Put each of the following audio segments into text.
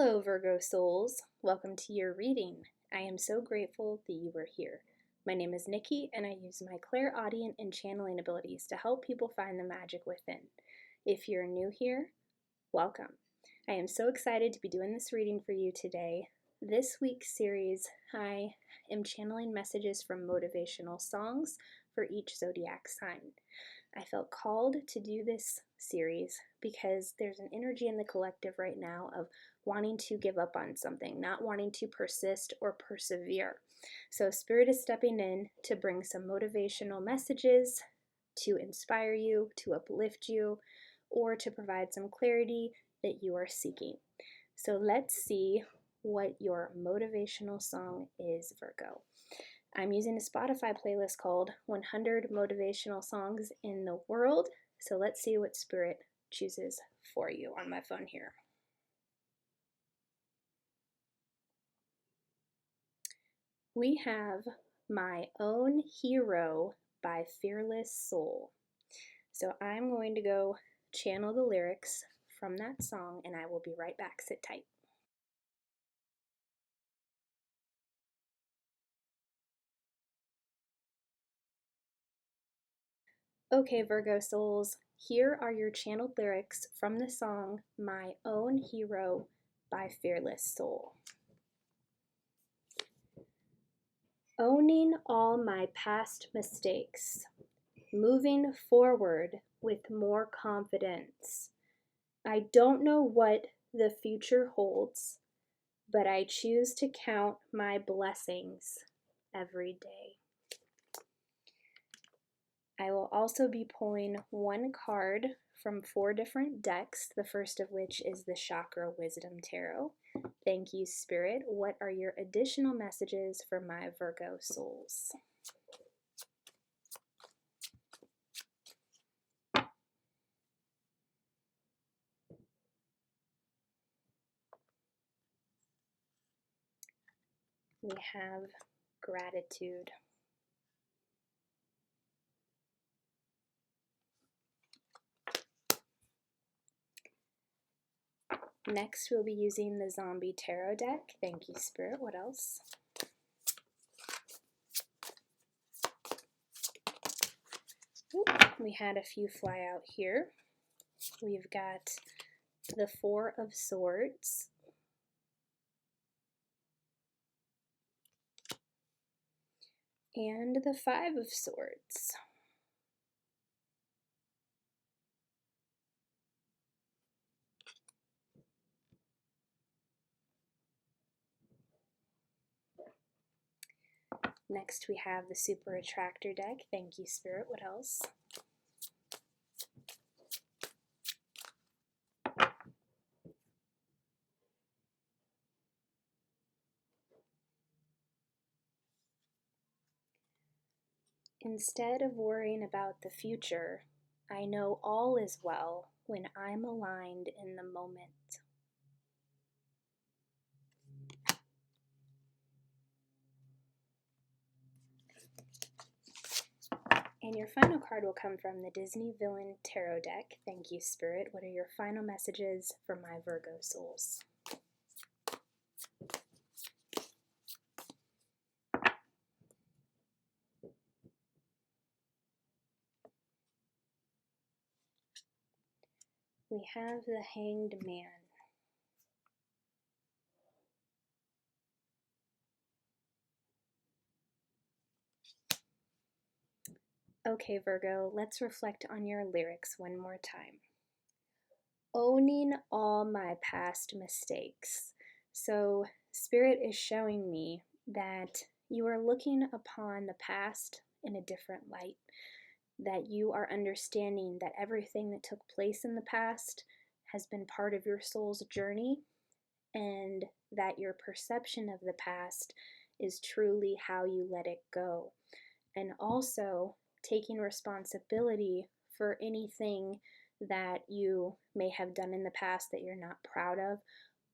Hello, Virgo Souls. Welcome to your reading. I am so grateful that you are here. My name is Nikki, and I use my clairaudient and channeling abilities to help people find the magic within. If you're new here, welcome. I am so excited to be doing this reading for you today. This week's series, I am channeling messages from motivational songs for each zodiac sign. I felt called to do this series because there's an energy in the collective right now of wanting to give up on something, not wanting to persist or persevere. So Spirit is stepping in to bring some motivational messages to inspire you, to uplift you, or to provide some clarity that you are seeking. So let's see what your motivational song is, Virgo. I'm using a Spotify playlist called 100 Motivational Songs in the World. So let's see what Spirit chooses for you on my phone here. We have My Own Hero by Fearless Soul. So I'm going to go channel the lyrics from that song and I will be right back. Sit tight. Okay, Virgo Souls, here are your channeled lyrics from the song My Own Hero by Fearless Soul. Owning all my past mistakes, moving forward with more confidence. I don't know what the future holds, but I choose to count my blessings every day. I will also be pulling one card from 4 different decks, the first of which is the Chakra Wisdom Tarot. Thank you, Spirit. What are your additional messages for my Virgo souls? We have gratitude. Next, we'll be using the Zombie Tarot deck. Thank you, Spirit. What else? Ooh, we had a few fly out here. We've got the 4 of Swords. And the 5 of Swords. Next we have the Super Attractor deck. Thank you, Spirit. What else? Instead of worrying about the future, I know all is well when I'm aligned in the moment. And your final card will come from the Disney Villain Tarot deck. Thank you, Spirit. What are your final messages for my Virgo souls? We have the Hanged Man. Okay, Virgo, let's reflect on your lyrics one more time. Owning all my past mistakes. So, Spirit is showing me that you are looking upon the past in a different light, that you are understanding that everything that took place in the past has been part of your soul's journey, and that your perception of the past is truly how you let it go. And also taking responsibility for anything that you may have done in the past that you're not proud of,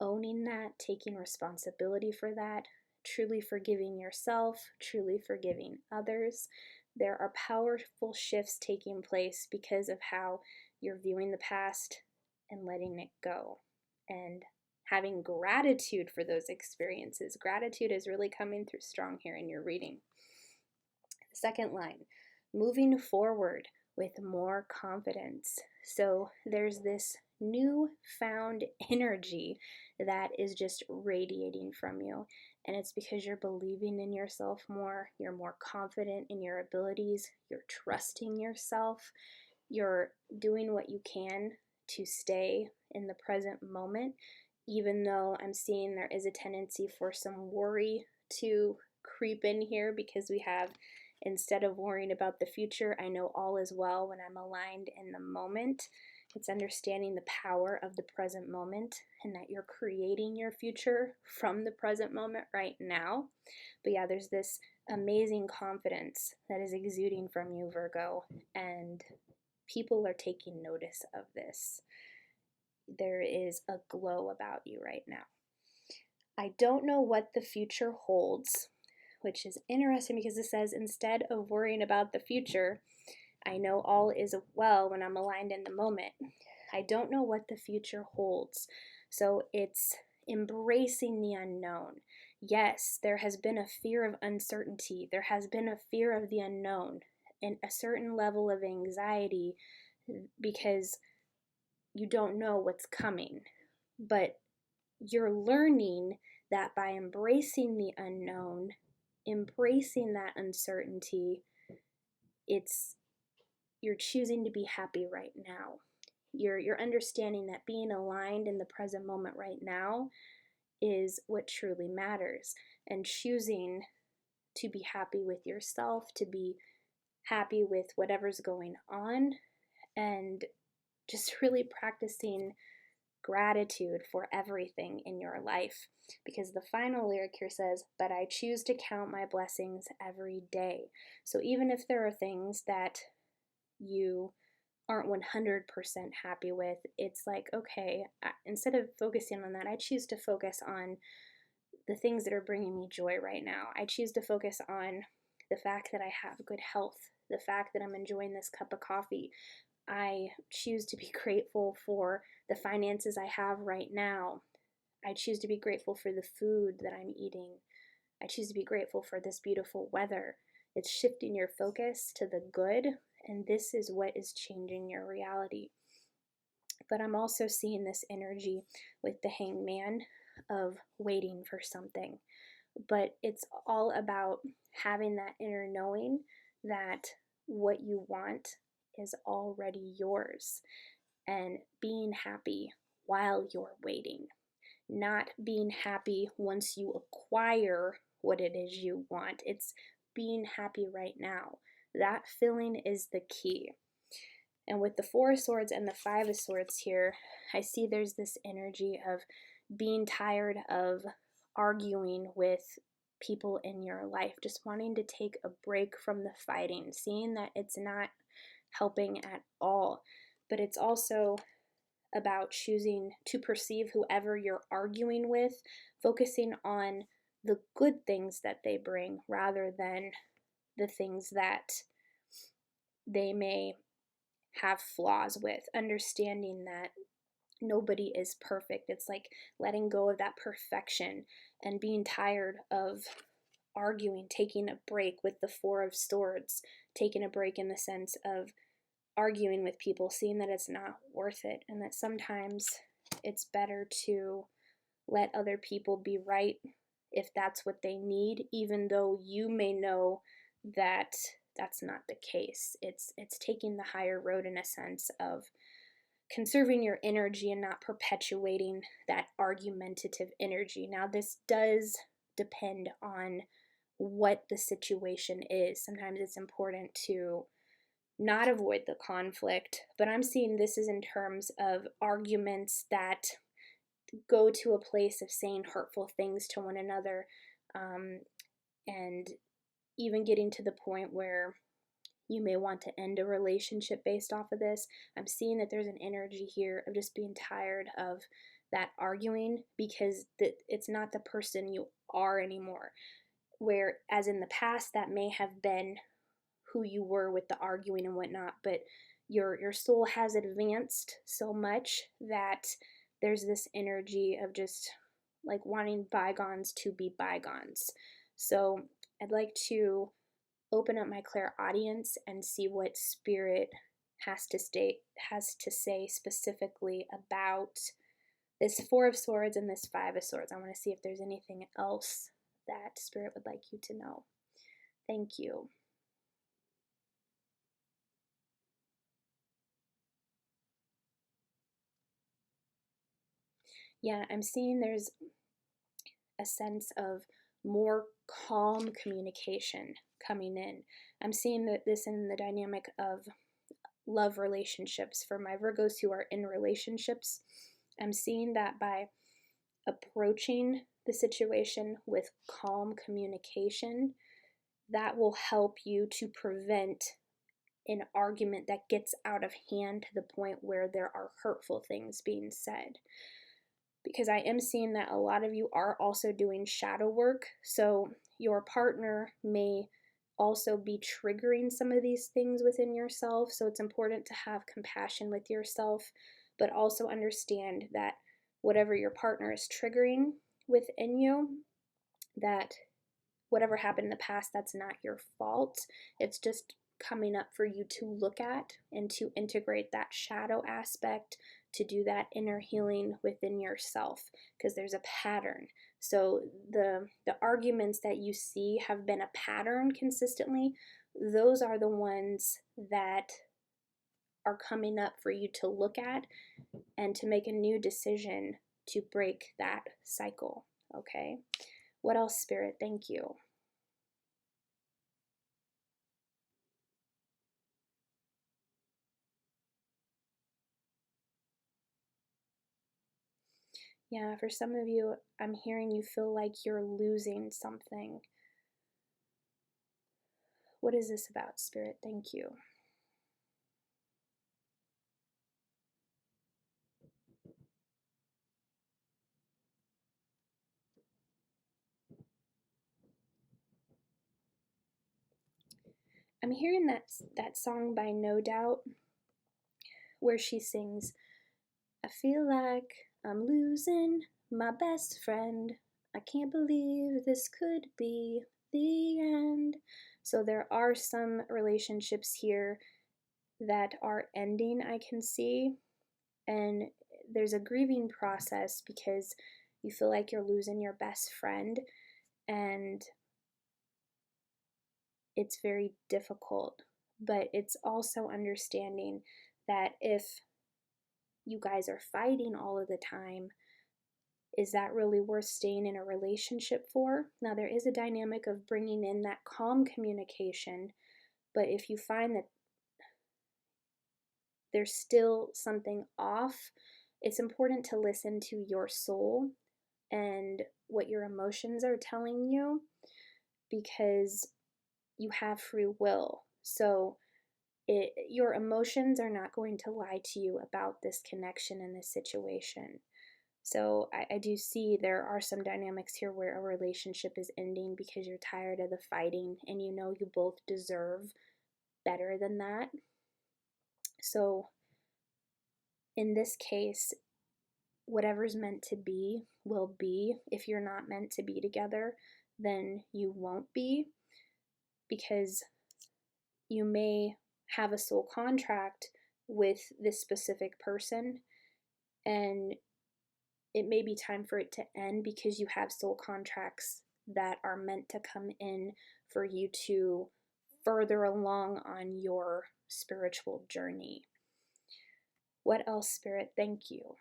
owning that, taking responsibility for that, truly forgiving yourself, truly forgiving others. There are powerful shifts taking place because of how you're viewing the past and letting it go. And having gratitude for those experiences. Gratitude is really coming through strong here in your reading. Second line, moving forward with more confidence. So there's this newfound energy that is just radiating from you. And it's because you're believing in yourself more, you're more confident in your abilities, you're trusting yourself, you're doing what you can to stay in the present moment, even though I'm seeing there is a tendency for some worry to creep in here, because we have, instead of worrying about the future, I know all is well when I'm aligned in the moment. It's understanding the power of the present moment and that you're creating your future from the present moment right now. But yeah, there's this amazing confidence that is exuding from you, Virgo, and people are taking notice of this. There is a glow about you right now. I don't know what the future holds, which is interesting because it says, instead of worrying about the future, I know all is well when I'm aligned in the moment. I don't know what the future holds. So it's embracing the unknown. Yes, there has been a fear of uncertainty. There has been a fear of the unknown and a certain level of anxiety because you don't know what's coming. But you're learning that by embracing the unknown, embracing that uncertainty, you're choosing to be happy right now. You're understanding that being aligned in the present moment right now is what truly matters, and choosing to be happy with yourself, to be happy with whatever's going on, and just really practicing gratitude for everything in your life. Because the final lyric here says, but I choose to count my blessings every day. So even if there are things that you aren't 100% happy with, it's like, okay, instead of focusing on that, I choose to focus on the things that are bringing me joy right now. I choose to focus on the fact that I have good health, the fact that I'm enjoying this cup of coffee. I choose to be grateful for the finances I have right now. I choose to be grateful for the food that I'm eating. I choose to be grateful for this beautiful weather. It's shifting your focus to the good, and this is what is changing your reality. But I'm also seeing this energy with the hangman of waiting for something. But it's all about having that inner knowing that what you want is already yours, and being happy while you're waiting, not being happy once you acquire what it is you want. It's being happy right now. That feeling is the key. And with the Four of Swords and the Five of Swords here, I see there's this energy of being tired of arguing with people in your life, just wanting to take a break from the fighting, seeing that it's not helping at all. But it's also about choosing to perceive whoever you're arguing with, focusing on the good things that they bring rather than the things that they may have flaws with, understanding that nobody is perfect. It's like letting go of that perfection and being tired of arguing, taking a break with the Four of Swords, taking a break in the sense of arguing with people, seeing that it's not worth it, and that sometimes it's better to let other people be right if that's what they need, even though you may know that that's not the case. It's taking the higher road in a sense of conserving your energy and not perpetuating that argumentative energy. Now, this does depend on what the situation is. Sometimes it's important to not avoid the conflict, but I'm seeing this is in terms of arguments that go to a place of saying hurtful things to one another, and even getting to the point where you may want to end a relationship based off of this. I'm seeing that there's an energy here of just being tired of that arguing, because it's not the person you are anymore. Whereas in the past, that may have been who you were with the arguing and whatnot, but your soul has advanced so much that there's this energy of just like wanting bygones to be bygones. So I'd like to open up my clairaudience and see what Spirit has to say specifically about this Four of Swords and this Five of Swords. I want to see if there's anything else that Spirit would like you to know. Thank you. Yeah, I'm seeing there's a sense of more calm communication coming in. I'm seeing that this in the dynamic of love relationships. For my Virgos who are in relationships, I'm seeing that by approaching the situation with calm communication, that will help you to prevent an argument that gets out of hand to the point where there are hurtful things being said. Because I am seeing that a lot of you are also doing shadow work, so your partner may also be triggering some of these things within yourself. So it's important to have compassion with yourself, but also understand that whatever your partner is triggering within you, that whatever happened in the past, that's not your fault. It's just coming up for you to look at and to integrate that shadow aspect, to do that inner healing within yourself, because there's a pattern. So the arguments that you see have been a pattern consistently. Those are the ones that are coming up for you to look at and to make a new decision to break that cycle. Okay? What else, Spirit? Thank you. Yeah, for some of you, I'm hearing you feel like you're losing something. What is this about, Spirit? Thank you. I'm hearing that song by No Doubt where she sings, I feel like I'm losing my best friend. I can't believe this could be the end. So there are some relationships here that are ending, I can see. And there's a grieving process because you feel like you're losing your best friend, and it's very difficult. But it's also understanding that if you guys are fighting all of the time, is that really worth staying in a relationship for? Now, there is a dynamic of bringing in that calm communication, but if you find that there's still something off, it's important to listen to your soul and what your emotions are telling you, because you have free will. So your emotions are not going to lie to you about this connection and this situation. So I do see there are some dynamics here where a relationship is ending because you're tired of the fighting and you know you both deserve better than that. So in this case, whatever's meant to be will be. If you're not meant to be together, then you won't be, because you may have a soul contract with this specific person, and it may be time for it to end because you have soul contracts that are meant to come in for you to further along on your spiritual journey. What else, Spirit? Thank you.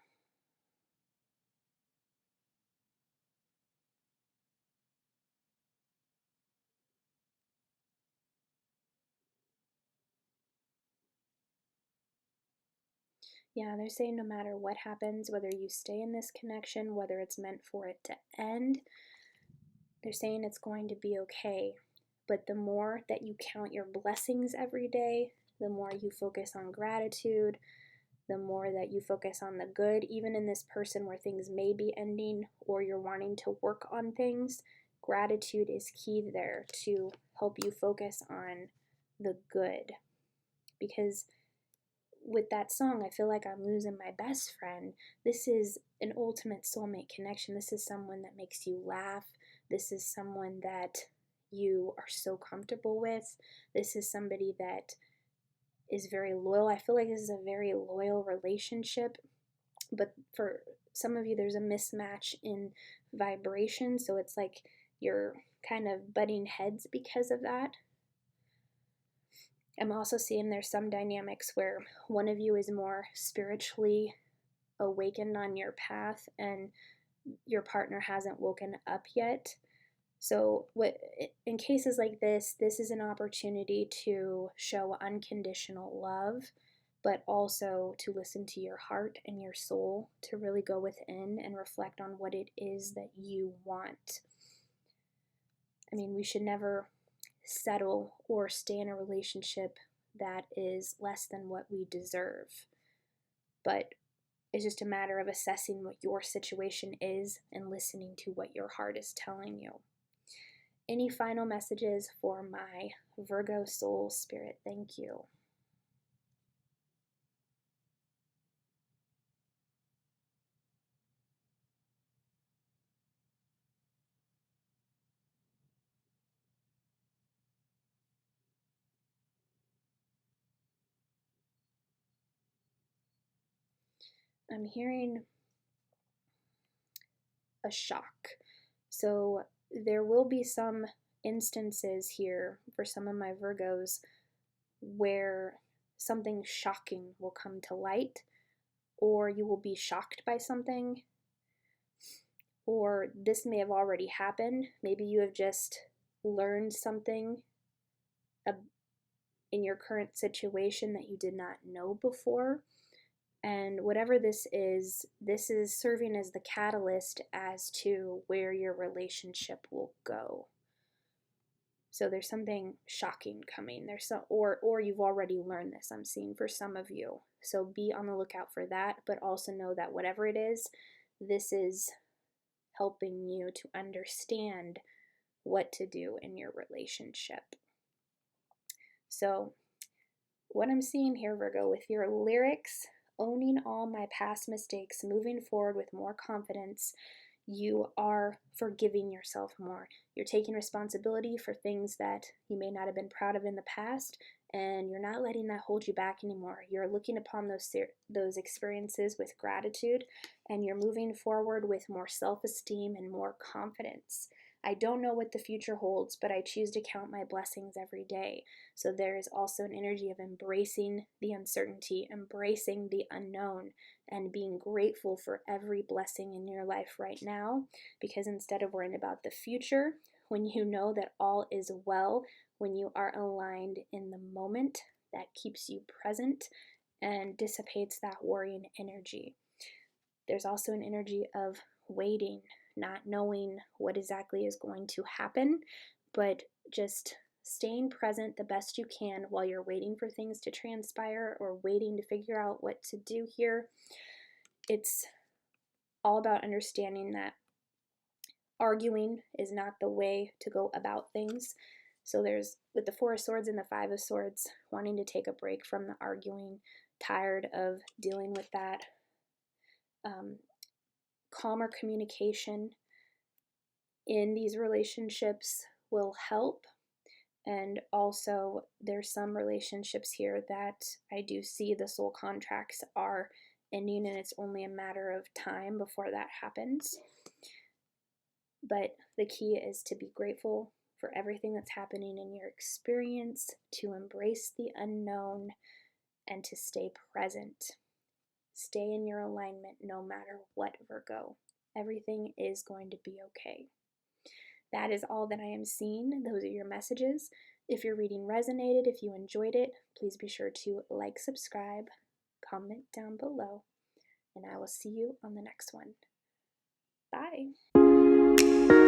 Yeah, they're saying no matter what happens, whether you stay in this connection, whether it's meant for it to end, they're saying it's going to be okay. But the more that you count your blessings every day, the more you focus on gratitude, the more that you focus on the good, even in this person where things may be ending or you're wanting to work on things, gratitude is key there to help you focus on the good. Because with that song, I feel like I'm losing my best friend. This is an ultimate soulmate connection. This is someone that makes you laugh. This is someone that you are so comfortable with. This is somebody that is very loyal. I feel like this is a very loyal relationship, but for some of you, there's a mismatch in vibration. So it's like you're kind of butting heads because of that. I'm also seeing there's some dynamics where one of you is more spiritually awakened on your path and your partner hasn't woken up yet. So in cases like this is an opportunity to show unconditional love, but also to listen to your heart and your soul, to really go within and reflect on what it is that you want. I mean, we should never settle or stay in a relationship that is less than what we deserve. But it's just a matter of assessing what your situation is and listening to what your heart is telling you. Any final messages for my Virgo soul spirit? Thank you. I'm hearing a shock. So there will be some instances here for some of my Virgos where something shocking will come to light, or you will be shocked by something, or this may have already happened. Maybe you have just learned something in your current situation that you did not know before. And whatever this is serving as the catalyst as to where your relationship will go. So there's something shocking coming. There's some, or you've already learned this, I'm seeing for some of you. So be on the lookout for that, but also know that whatever it is, this is helping you to understand what to do in your relationship. So what I'm seeing here, Virgo, with your lyrics, owning all my past mistakes, moving forward with more confidence, you are forgiving yourself more. You're taking responsibility for things that you may not have been proud of in the past, and you're not letting that hold you back anymore. You're looking upon those experiences with gratitude, and you're moving forward with more self-esteem and more confidence. I don't know what the future holds, but I choose to count my blessings every day. So there is also an energy of embracing the uncertainty, embracing the unknown, and being grateful for every blessing in your life right now. Because instead of worrying about the future, when you know that all is well, when you are aligned in the moment, that keeps you present and dissipates that worrying energy. There's also an energy of waiting, not knowing what exactly is going to happen, but just staying present the best you can while you're waiting for things to transpire or waiting to figure out what to do here. It's all about understanding that arguing is not the way to go about things. So there's, with the Four of Swords and the Five of Swords, wanting to take a break from the arguing, tired of dealing with that. Calmer communication in these relationships will help. And also there's some relationships here that I do see the soul contracts are ending, and it's only a matter of time before that happens. But the key is to be grateful for everything that's happening in your experience, to embrace the unknown, and to stay present. Stay in your alignment no matter what, Virgo. Everything is going to be okay. That is all that I am seeing. Those are your messages. If your reading resonated, if you enjoyed it, please be sure to like, subscribe, comment down below, and I will see you on the next one. Bye.